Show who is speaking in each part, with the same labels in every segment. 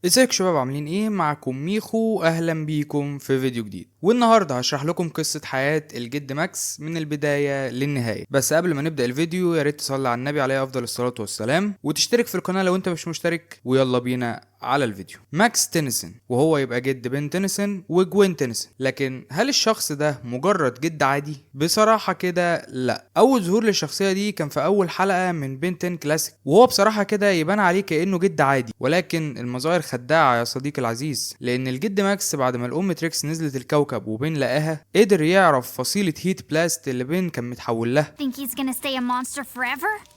Speaker 1: ازيك شباب، عاملين ايه؟ معكم ميخو، اهلا بيكم في فيديو جديد. والنهارده هشرح لكم قصة حياة الجد ماكس من البداية للنهاية. بس قبل ما نبدأ الفيديو يا ريت تصلي على النبي عليه افضل الصلاة والسلام، وتشترك في القناة لو انت مش مشترك. ويلا بينا على الفيديو. ماكس تينيسون، وهو يبقى جد بن تينيسون وجوين تينيسون، لكن هل الشخص ده مجرد جد عادي؟ بصراحة كده لا. اول ظهور للشخصية دي كان في اول حلقة من بن 10 كلاسيك، وهو بصراحة كده يبان عليه كأنه جد عادي، ولكن المظاهر خداعة يا صديقي العزيز، لان الجد ماكس بعد ما الام تريكس نزلت الكوكب وبن لقاها، قدر يعرف فصيلة هيت بلاست اللي بن كان متحول لها.
Speaker 2: Think he's gonna stay a monster forever?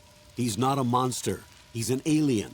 Speaker 3: He's not a monster. He's an alien.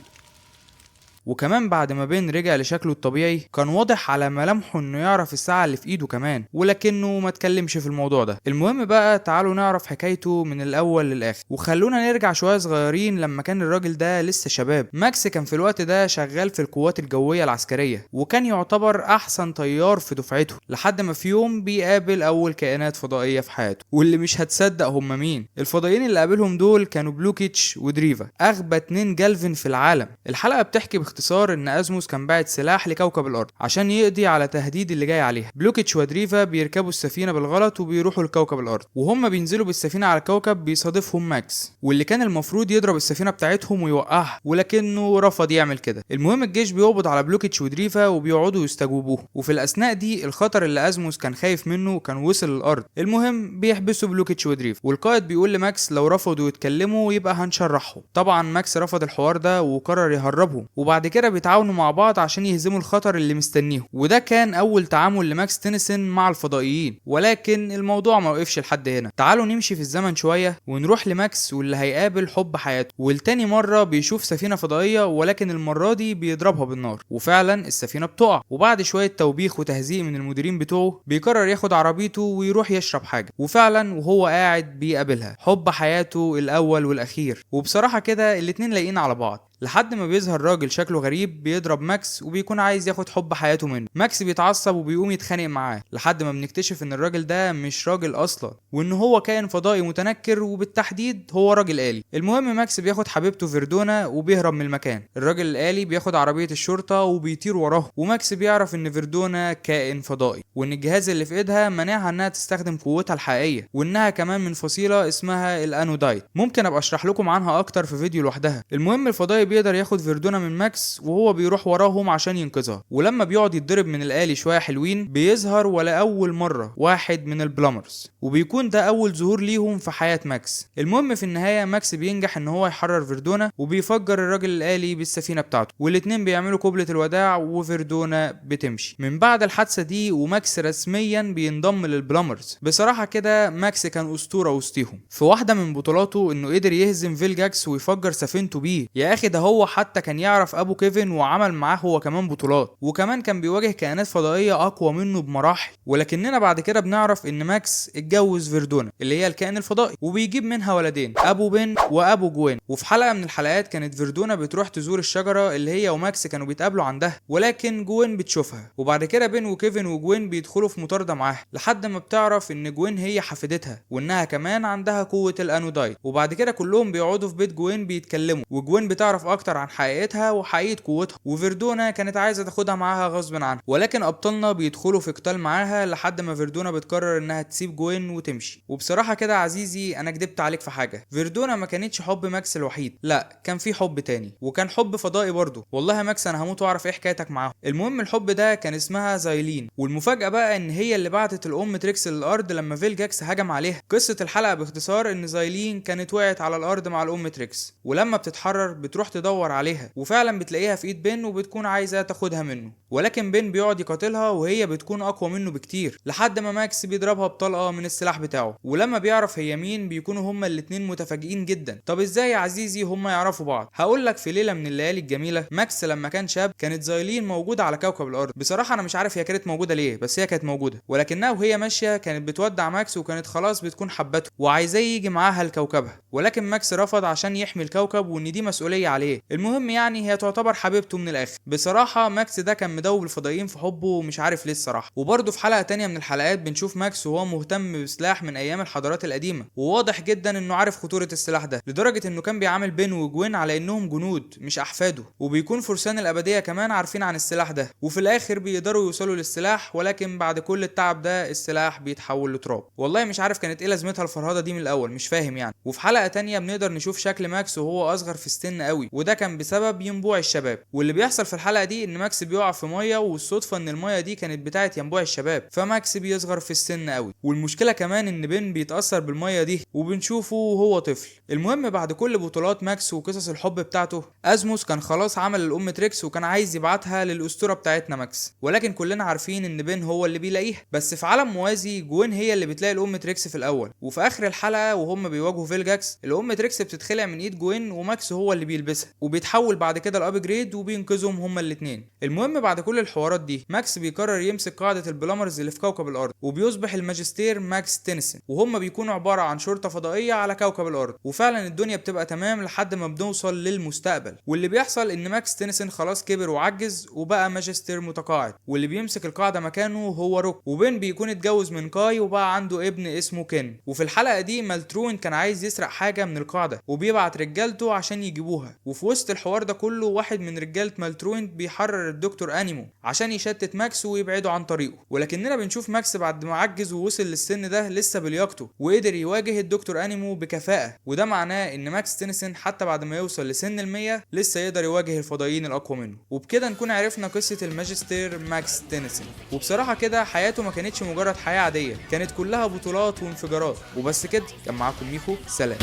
Speaker 1: وكمان بعد ما بين رجع لشكله الطبيعي كان واضح على ملامحه انه يعرف الساعة اللي في ايده كمان، ولكنه ما اتكلمش في الموضوع ده. المهم بقى تعالوا نعرف حكايته من الاول للاخر، وخلونا نرجع شوية صغيرين لما كان الراجل ده لسه شباب. ماكس كان في الوقت ده شغال في القوات الجوية العسكرية، وكان يعتبر احسن طيار في دفعته، لحد ما في يوم بيقابل اول كائنات فضائية في حياته. واللي مش هتصدق هم مين الفضائيين اللي قابلهم دول؟ كانوا بلوكيتش ودريفا، اغبى 2 جالفن في العالم. الحلقة بتحكي باختصار ان ازموس كان باعت سلاح لكوكب الارض عشان يقضي على تهديد اللي جاي عليها. بلوكيتش ودريفا بيركبوا السفينه بالغلط وبيروحوا لكوكب الارض، وهم بينزلوا بالسفينه على الكوكب بيصادفهم ماكس، واللي كان المفروض يضرب السفينه بتاعتهم ويوقعها، ولكنه رفض يعمل كده. المهم الجيش بيقبض على بلوكيتش ودريفا وبيقعدوا يستجوبوه، وفي الاثناء دي الخطر اللي ازموس كان خايف منه كان وصل للارض. المهم بيحبسوا بلوكيتش ودريفا، والقائد بيقول لماكس لو رفضوا يتكلموا يبقى هنشرحهم. طبعا ماكس رفض الحوار ده وقرر يهربهم، وبعد كده بيتعاونوا مع بعض عشان يهزموا الخطر اللي مستنيهم. وده كان اول تعامل لماكس تينيسون مع الفضائيين، ولكن الموضوع ما وقفش لحد هنا. تعالوا نمشي في الزمن شويه ونروح لماكس واللي هيقابل حب حياته، والتاني مره بيشوف سفينه فضائيه، ولكن المره دي بيضربها بالنار، وفعلا السفينه بتقع. وبعد شويه توبيخ وتهزيء من المديرين بتوعه بيقرر ياخد عربيته ويروح يشرب حاجه، وفعلا وهو قاعد بيقابلها حب حياته الاول والاخير. وبصراحه كده الاتنين لايقين على بعض، لحد ما بيظهر راجل شكله غريب بيضرب ماكس وبيكون عايز ياخد حب حياته منه. ماكس بيتعصب وبيقوم يتخانق معاه، لحد ما بنكتشف ان الراجل ده مش راجل اصلا، وان هو كائن فضائي متنكر، وبالتحديد هو راجل آلي. المهم ماكس بياخد حبيبته فيردونا وبيهرب من المكان. الراجل الآلي بياخد عربية الشرطة وبيطير وراه، وماكس بيعرف ان فيردونا كائن فضائي، وان الجهاز اللي في ايدها منعها انها تستخدم قوتها الحقيقية، وانها كمان من فصيلة اسمها الانودايت. ممكن ابقى اشرح لكم عنها اكتر في فيديو لوحدها. المهم الفضائي بيقدر ياخد فيردونا من ماكس وهو بيروح وراهم عشان ينقذها، ولما بيقعد يتضرب من الآلي شويه حلوين بيظهر ولا اول مره واحد من البلامرز، وبيكون ده اول ظهور ليهم في حياه ماكس. المهم في النهايه ماكس بينجح ان هو يحرر فيردونا وبيفجر الراجل الآلي بالسفينه بتاعته، والاتنين بيعملوا قبلة الوداع وفيردونا بتمشي. من بعد الحادثه دي وماكس رسميا بينضم للبلامرز. بصراحه كده ماكس كان اسطوره وسطيهم. في واحده من بطولاته انه قدر يهزم فيلجاكس ويفجر سفينته بيه. يا اخي ده هو حتى كان يعرف ابو كيفن وعمل معاه هو كمان بطولات، وكمان كان بيواجه كائنات فضائيه اقوى منه بمراحل. ولكننا بعد كده بنعرف ان ماكس اتجوز فيردونا اللي هي الكائن الفضائي، وبيجيب منها ولدين، ابو بن وابو جوين. وفي حلقه من الحلقات كانت فيردونا بتروح تزور الشجره اللي هي وماكس كانوا بيتقابلوا عندها، ولكن جوين بتشوفها، وبعد كده بن وكيفن وجوين بيدخلوا في مطارده معاها، لحد ما بتعرف ان جوين هي حفيدتها، وانها كمان عندها قوه الانودايت. وبعد كده كلهم بيقعدوا في بيت جوين بيتكلموا، وجوين بتعرف اكتر عن حقيقتها وحقيقة قوتها، وفيردونا كانت عايزة تاخدها معاها غصب عنها، ولكن ابطالنا بيدخلوا في قتال معاها لحد ما فيردونا بتقرر انها تسيب جوين وتمشي. وبصراحة كده عزيزي انا كدبت عليك في حاجة، فيردونا ما كانتش حب ماكس الوحيد، لا كان في حب تاني، وكان حب فضائي برضه. والله يا ماكس انا هموت واعرف ايه حكايتك معاهم. المهم الحب ده كان اسمها زايلين، والمفاجأة بقى ان هي اللي بعتت الام تريكس للارض لما فيلجاكس هجم عليها. قصة الحلقة باختصار ان زايلين كانت وقعت على الارض مع الام تريكس، ولما بتتحرر بتروح تدور عليها، وفعلا بتلاقيها في ايد بن وبتكون عايزه تاخدها منه، ولكن بن بيقعد يقاتلها وهي بتكون اقوى منه بكتير، لحد ما ماكس بيضربها بطلقه من السلاح بتاعه. ولما بيعرف هي مين بيكونوا هما الاتنين متفاجئين جدا. طب ازاي يا عزيزي هما يعرفوا بعض؟ هقول لك في ليله من الليالي الجميله ماكس لما كان شاب كانت زايلين موجوده على كوكب الارض. بصراحه انا مش عارف هي كانت موجوده ليه، بس هي كانت موجوده، ولكنها وهي ماشيه كانت بتودع ماكس، وكانت خلاص بتكون حبته وعايزاه يجي معاها لكوكبها، ولكن ماكس رفض عشان يحمي الكوكب وان دي مسؤوليه عليه. المهم يعني هي تعتبر حبيبته من الاخر. بصراحه ماكس ده كان مدوب الفضائيين في حبه، مش عارف ليه الصراحه. وبرده في حلقه تانية من الحلقات بنشوف ماكس وهو مهتم بسلاح من ايام الحضارات القديمه، وواضح جدا انه عارف خطوره السلاح ده، لدرجه انه كان بيعامل بين وجوين على انهم جنود مش احفاده، وبيكون فرسان الابديه كمان عارفين عن السلاح ده، وفي الاخر بيقدروا يوصلوا للسلاح، ولكن بعد كل التعب ده السلاح بيتحول لتراب. والله مش عارف كانت ايه لازمتها الفرهده دي من الاول، مش فاهم يعني. وفي حلقه تانية بنقدر نشوف شكل ماكس وهو اصغر في السن قوي، وده كان بسبب ينبوع الشباب. واللي بيحصل في الحلقه دي ان ماكس بيقع في ميه، والصدفه ان الميه دي كانت بتاعه ينبوع الشباب، فماكس بيصغر في السن قوي. والمشكله كمان ان بين بيتاثر بالميه دي وبنشوفه وهو طفل. المهم بعد كل بطولات ماكس وقصص الحب بتاعته، ازموس كان خلاص عمل الام تريكس وكان عايز يبعتها للاسطوره بتاعتنا ماكس، ولكن كلنا عارفين ان بين هو اللي بيلاقيها. بس في عالم موازي جوين هي اللي بتلاقي الام تريكس في الاول، وفي اخر الحلقه وهم بيواجهوا فيلجاكس الام تريكس بتتخلع من ايد جوين وماكس هو اللي بيلبسها، وبيتحول بعد كده الابجريد وبينقذهم هما الاثنين. المهم بعد كل الحوارات دي ماكس بيقرر يمسك قاعده البلامرز اللي في كوكب الارض، وبيصبح الماجستير ماكس تينيسن، وهم بيكونوا عباره عن شرطه فضائيه على كوكب الارض. وفعلا الدنيا بتبقى تمام لحد ما بنوصل للمستقبل، واللي بيحصل ان ماكس تينيسن خلاص كبر وعجز وبقى ماجستير متقاعد، واللي بيمسك القاعده مكانه هو روك. وبين بيكون اتجوز من كاي وبقى عنده ابن اسمه كين. وفي الحلقه دي مالتروين كان عايز يسرق حاجه من القاعده وبيبعت رجالته عشان يجيبوها، وفي وسط الحوار ده كله واحد من رجاله مالتروين بيحرر الدكتور انيمو عشان يشتت ماكس ويبعده عن طريقه. ولكننا بنشوف ماكس بعد ما عجز ووصل للسن ده لسه بلياقته وقدر يواجه الدكتور انيمو بكفاءه، وده معناه ان ماكس تينيسن حتى بعد ما يوصل لسن ال100 لسه يقدر يواجه الفضائيين الاقوى منه. وبكده نكون عرفنا قصه الماجستير ماكس تينيسن. وبصراحه كده حياته ما كانتش مجرد حياه عاديه، كانت كلها بطولات وانفجارات. وبس كده، كان معاكم ميخو، سلام.